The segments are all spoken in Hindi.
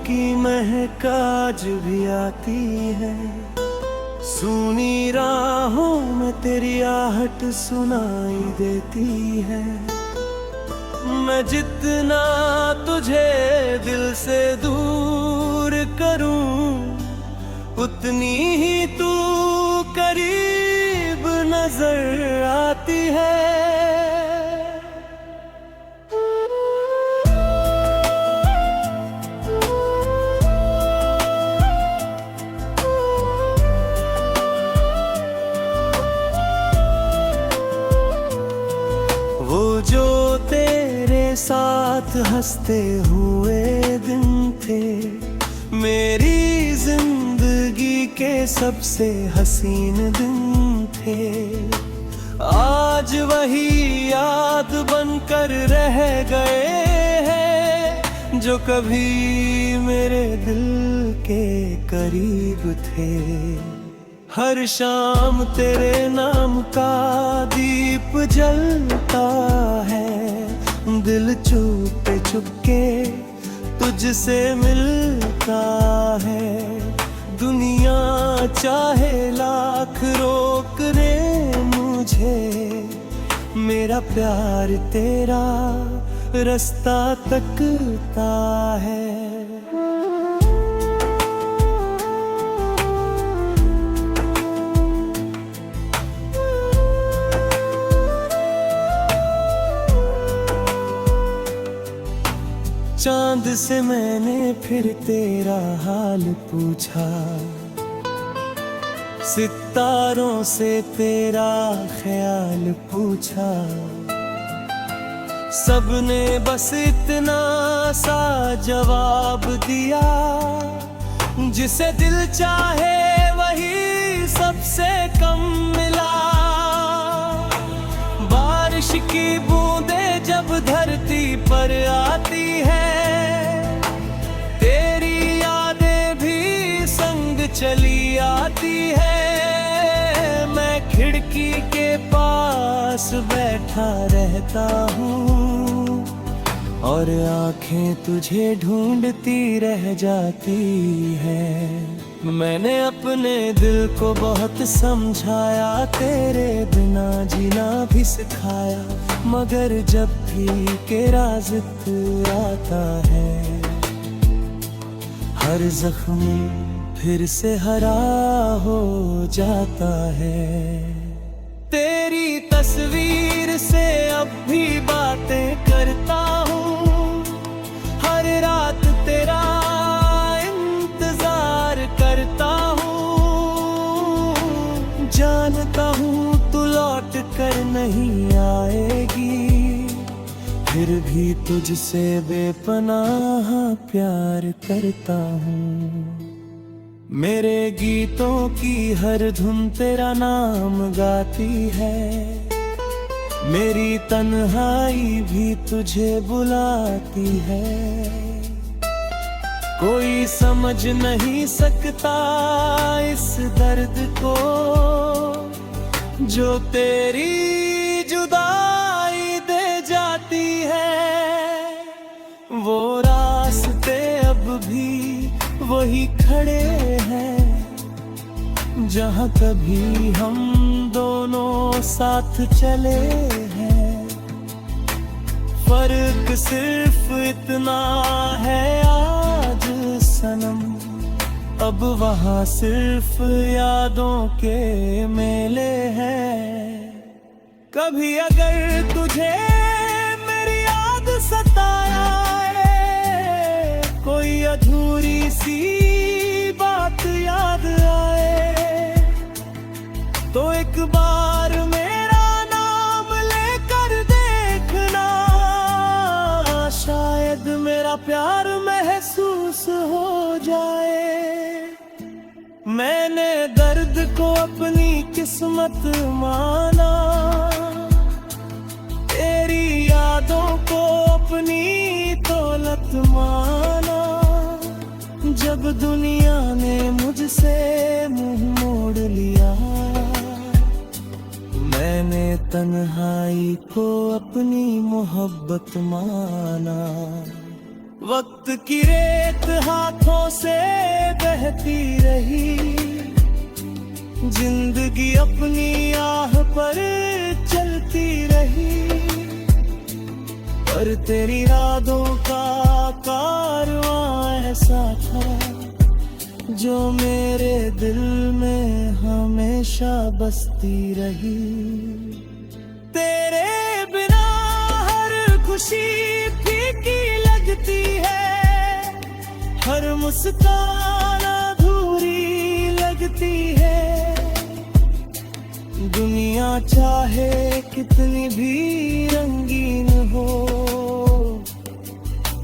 की महक आज भी आती है। सूनी राहों में तेरी आहट सुनाई देती है। मैं जितना तुझे दिल से दूर करूं, उतनी ही तू करीब नजर आती है। वो जो तेरे साथ हंसते हुए दिन थे, मेरी जिंदगी के सबसे हसीन दिन थे। आज वही याद बनकर रह गए हैं, जो कभी मेरे दिल के करीब थे। हर शाम तेरे नाम का दीप जलता है, दिल चुप चुपके तुझसे मिलता है। दुनिया चाहे लाख रोक दे मुझे, मेरा प्यार तेरा रास्ता तकता है। चांद से मैंने फिर तेरा हाल पूछा, सितारों से तेरा ख्याल पूछा। सबने बस इतना सा जवाब दिया, जिसे दिल चाहे वही सबसे कम मिला। बारिश की बूंदें जब धरती पर आती है, तेरी यादें भी संग चली आती है। मैं खिड़की के पास बैठा रहता हूँ, और आंखें तुझे ढूंढती रह जाती है। मैंने अपने दिल को बहुत समझाया, तेरे बिना जीना भी सिखाया। मगर जब भी तेरा जिक्र आता है, हर जख्म फिर से हरा हो जाता है। तेरी तस्वीर से अब भी बातें करता हूँ, हर रात तेरा इंतजार करता हूँ। जानता हूँ तू लौट कर नहीं आएगी, फिर भी तुझसे बेपनाह प्यार करता हूँ। मेरे गीतों की हर धुन तेरा नाम गाती है, मेरी तन्हाई भी तुझे बुलाती है। कोई समझ नहीं सकता इस दर्द को, जो तेरी जुदाई दे जाती है। वो रास्ते अब भी वही खड़े हैं, जहाँ कभी हम दोनों साथ चले हैं। फर्क सिर्फ इतना है आज सनम, अब वहाँ सिर्फ यादों के मेले हैं। कभी अगर तुझे मेरी याद सताया, कोई अधूरी सी बात याद आए, तो एक बार मेरा नाम लेकर देखना, शायद मेरा प्यार महसूस हो जाए। मैंने दर्द को अपनी किस्मत माना, तेरी यादों को अपनी दौलत माना। जब दुनिया ने मुझसे मुंह मोड़ लिया, मैंने तन्हाई को अपनी मोहब्बत माना। वक्त की रेत हाथों से बहती रही, जिंदगी अपनी आह पर चलती रही, पर तेरी यादों का कारवां ऐसा था जो मेरे दिल में हमेशा बसती रही। तेरे बिना हर खुशी फीकी लगती है, हर मुस्कान अधूरी लगती है। दुनिया चाहे कितनी भी रंगीन हो,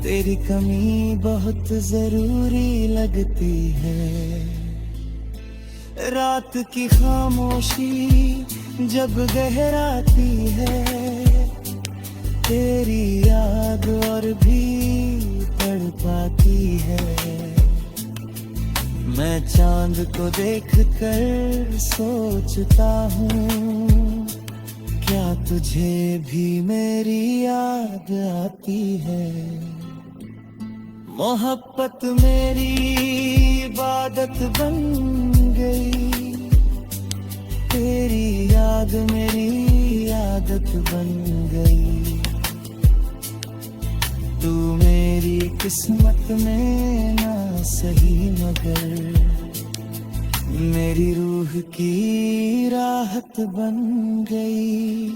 तेरी कमी बहुत जरूरी लगती है। रात की खामोशी जब गहराती है, तेरी याद और भी तड़पाती है। मैं चांद को देखकर सोचता हूँ, क्या तुझे भी मेरी याद आती है। मोहब्बत मेरी इबादत बन गई, तेरी याद मेरी आदत बन गई। तू मेरी किस्मत में ना सही मगर मेरी रूह की राहत बन गई।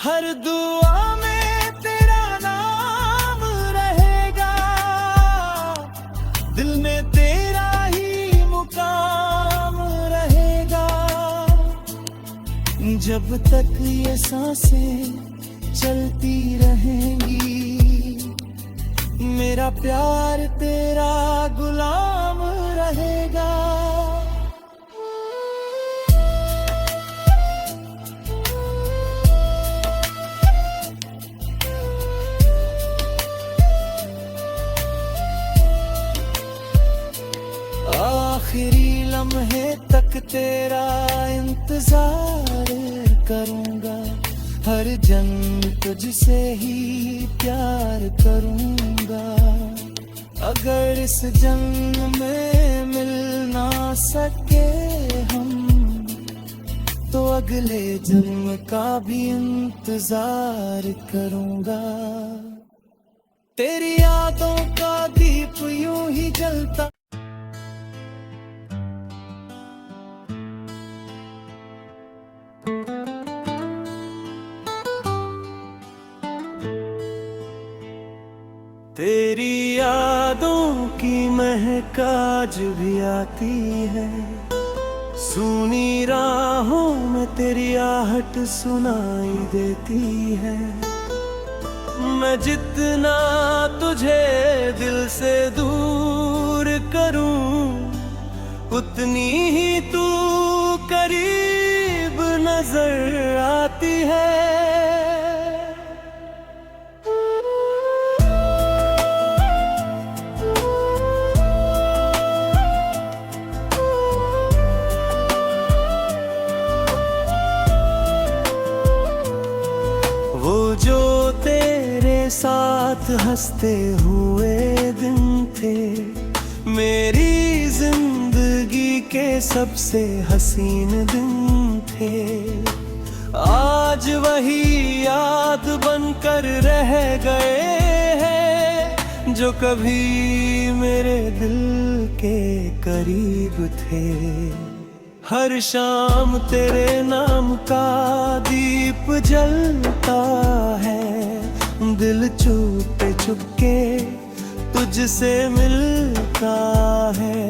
हर दुआ में तेरा नाम रहेगा, दिल में तेरा ही मुकाम रहेगा। जब तक ये सांसें चलती रहेंगी, मेरा प्यार तेरा गुलाम रहेगा। आखिरी लम्हे तक तेरा इंतजार करूंगा, हर जन्म तुझसे ही प्यार करूंगा। अगर इस जन्म में मिल ना सके हम, तो अगले जन्म का भी इंतजार करूंगा। तेरी यादों का दीप यूं ही जलता। तेरी यादों की महक आज भी आती है, सूनी राहों में तेरी आहट सुनाई देती है। मैं जितना तुझे दिल से दूर करूं, उतनी ही तू करीब नजर आती है। वो जो तेरे साथ हंसते हुए दिन थे, मेरी जिंदगी के सबसे हसीन दिन थे। आज वही याद बनकर रह गए हैं, जो कभी मेरे दिल के करीब थे। हर शाम तेरे नाम का दीप जलता है, दिल चुप चुपके तुझसे मिलता है।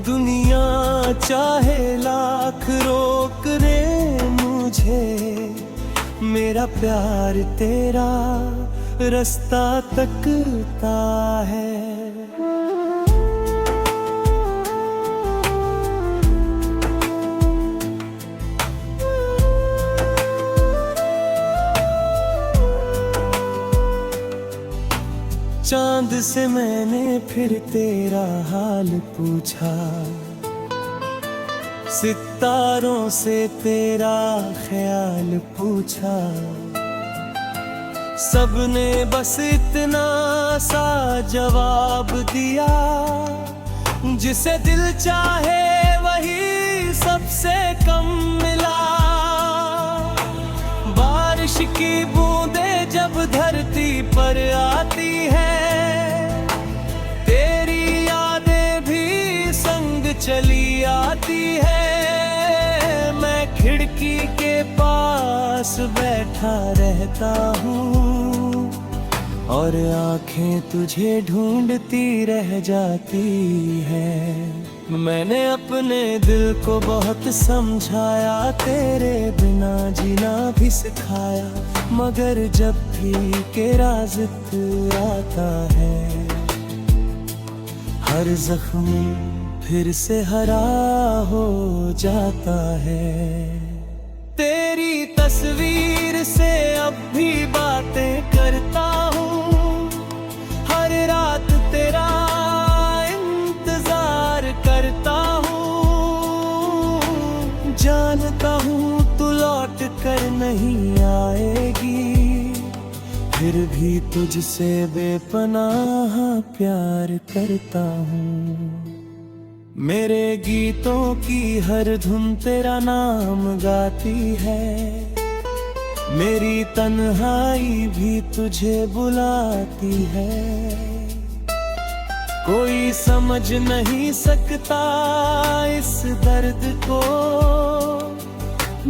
दुनिया चाहे लाख रोक दे मुझे, मेरा प्यार तेरा रास्ता तकता है। चांद से मैंने फिर तेरा हाल पूछा, सितारों से तेरा ख्याल पूछा। सबने बस इतना सा जवाब दिया, जिसे दिल चाहे वही सबसे कम मिला। बारिश की बूंदें जब धरती पर आती है, तेरी यादें भी संग चली आती है। मैं खिड़की के पास बैठा रहता हूँ और आंखें तुझे ढूंढती रह जाती है। मैंने अपने दिल को बहुत समझाया, तेरे बिना जीना भी सिखाया, मगर जब भी तेरा जिक्र आता है, हर जख्म फिर से हरा हो जाता है। तेरी तस्वीर से अब भी बातें करता हूँ, हर रात तेरा इंतजार करता हूँ। जानता हूँ तू लौट कर नहीं आएगी, फिर भी तुझसे बेपनाह प्यार करता हूँ। मेरे गीतों की हर धुन तेरा नाम गाती है, मेरी तन्हाई भी तुझे बुलाती है। कोई समझ नहीं सकता इस दर्द को,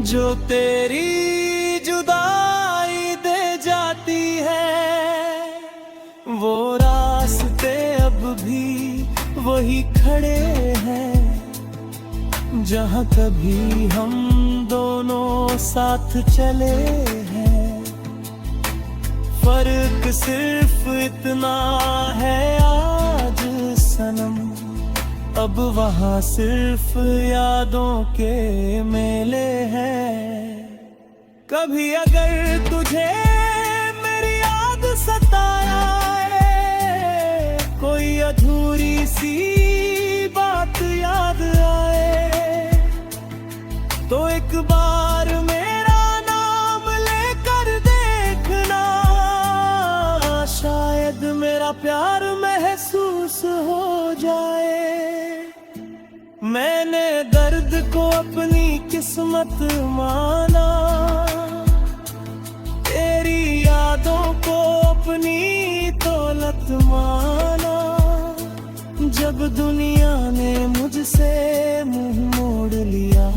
जो तेरी जुदाई दे जाती है। वो रास्ते अब भी वही खड़े हैं, जहाँ कभी हम दोनों साथ चले हैं। फर्क सिर्फ इतना है आज सनम, अब वहाँ सिर्फ यादों के मेले हैं। कभी अगर तुझे मेरी याद सताया, कोई अधूरी सी बात याद आए, तो एक बार मेरा नाम लेकर देखना, शायद मेरा प्यार महसूस हो जाए। मैंने दर्द को अपनी किस्मत माना, तेरी यादों को अपनी दौलत माना। जब दुनिया ने मुझसे मुंह मोड़ लिया,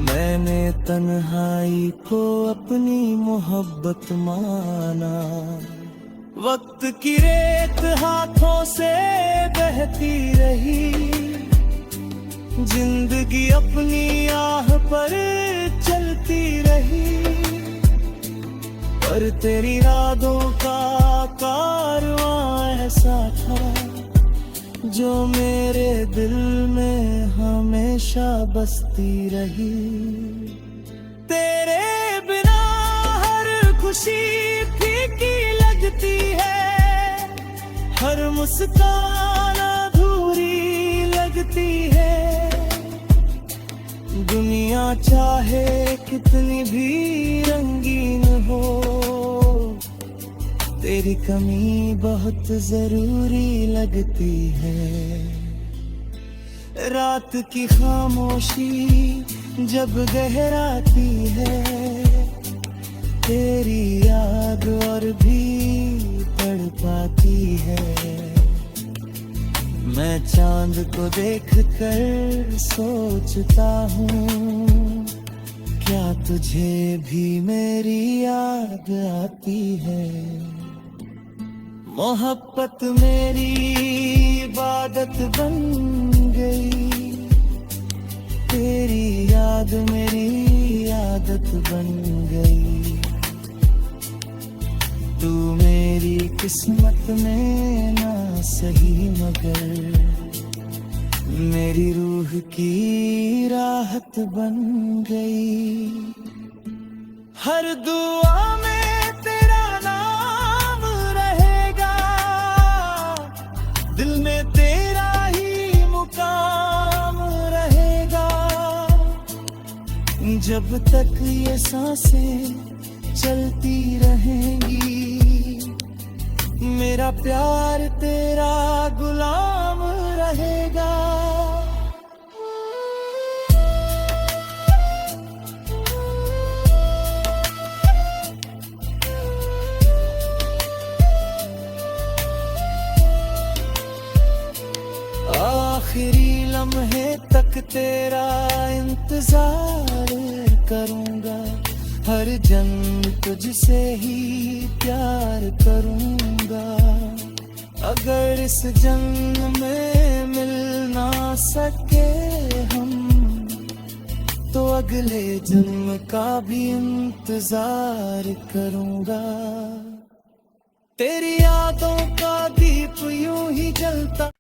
मैंने तन्हाई को अपनी मोहब्बत माना। वक्त की रेत हाथों से बहती रही, जिंदगी अपनी आह पर चलती रही, पर तेरी यादों का कारवां ऐसा था, जो मेरे दिल में हमेशा बसती रही। तेरे बिना हर खुशी फीकी लगती है, हर मुस्कान अधूरी लगती है। दुनिया चाहे कितनी भी रंगीन हो, तेरी कमी बहुत जरूरी लगती है। रात की खामोशी जब गहराती है, तेरी याद और भी तड़पाती है। मैं चांद को देखकर सोचता हूँ, क्या तुझे भी मेरी याद आती है। मोहब्बत मेरी इबादत बन गई, तेरी याद मेरी आदत बन गई। तू मेरी किस्मत में ना सही, मगर मेरी रूह की राहत बन गई। हर दुआ में तेरा नाम रहेगा, दिल में तेरा ही मुकाम रहेगा। जब तक ये सांसें चलती रहेंगी। मेरा प्यार तेरा गुलाम रहेगा। आखिरी लम्हे तक तेरा इंतजार करूंगा। हर जन्म तुझसे ही प्यार करूंगा। अगर इस जन्म में मिल ना सके हम, तो अगले जन्म का भी इंतजार करूंगा। तेरी यादों का दीप यूं ही जलता।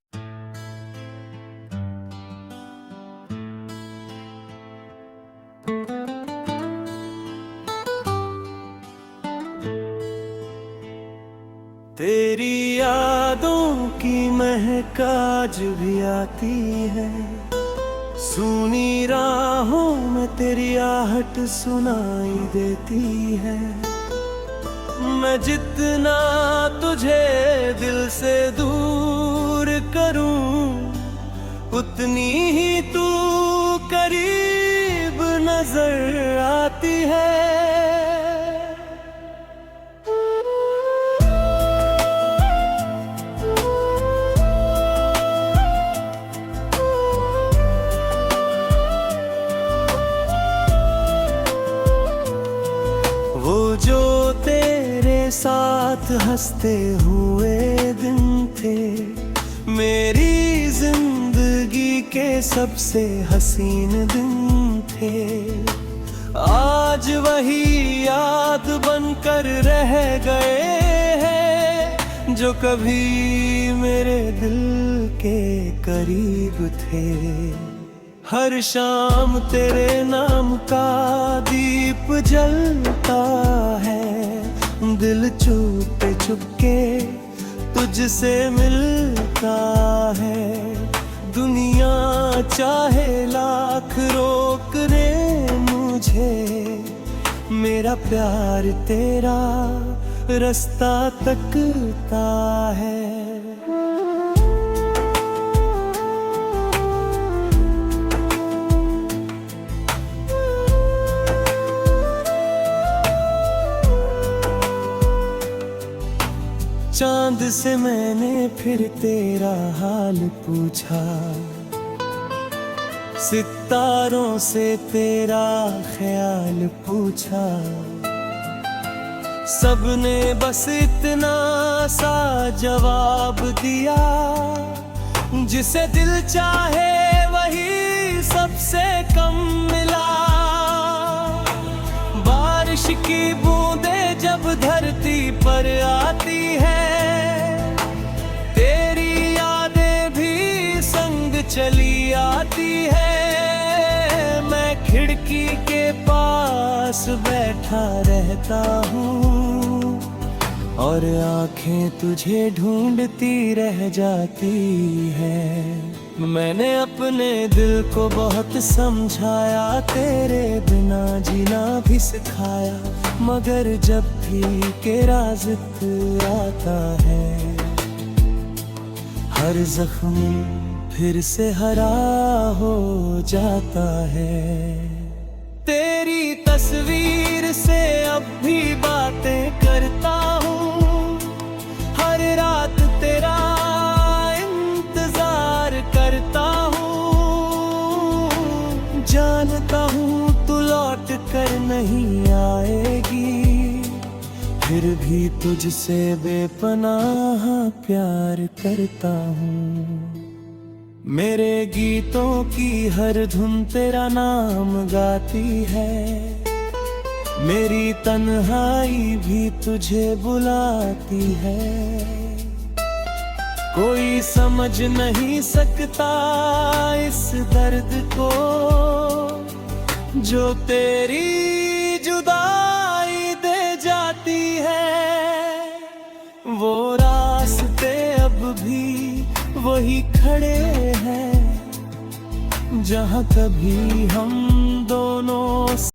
तेरी यादों की महक आज भी आती है। सूनी राहों में तेरी आहट सुनाई देती है। मैं जितना तुझे दिल से दूर करूं, उतनी ही तू करीब नजर आती है। वो जो तेरे साथ हंसते हुए दिन थे, मेरी जिंदगी के सबसे हसीन दिन थे। आज वही याद बनकर रह गए हैं, जो कभी मेरे दिल के करीब थे। हर शाम तेरे नाम का दीप जलता है। दिल चुप चुपके तुझसे मिलता है। दुनिया चाहे लाख रोक दे मुझे, मेरा प्यार तेरा रास्ता तकता है। चांद से मैंने फिर तेरा हाल पूछा, सितारों से तेरा ख्याल पूछा। सबने बस इतना सा जवाब दिया, जिसे दिल चाहे वही सबसे कम मिला। बारिश की बूंदें जब धरती पर आती है, तेरी यादें भी संग चली आती है। मैं खिड़की के पास बैठा रहता हूँ, और आंखें तुझे ढूंढती रह जाती है। मैंने अपने दिल को बहुत समझाया, तेरे बिना जीना भी सिखाया। मगर जब भी तेरा जिक्र आता है, हर जख्म फिर से हरा हो जाता है। तेरी तस्वीर से अब भी बातें करता हूँ। हर रात तेरा इंतजार करता हूँ। जानता हूँ तू लौट कर नहीं आएगी, फिर भी तुझसे बेपनाह प्यार करता हूँ। मेरे गीतों की हर धुन तेरा नाम गाती है। मेरी तन्हाई भी तुझे बुलाती है। कोई समझ नहीं सकता इस दर्द को, जो तेरी जुदाई दे जाती है। वो रास्ते अब भी वही खड़े हैं, जहाँ कभी हम दोनों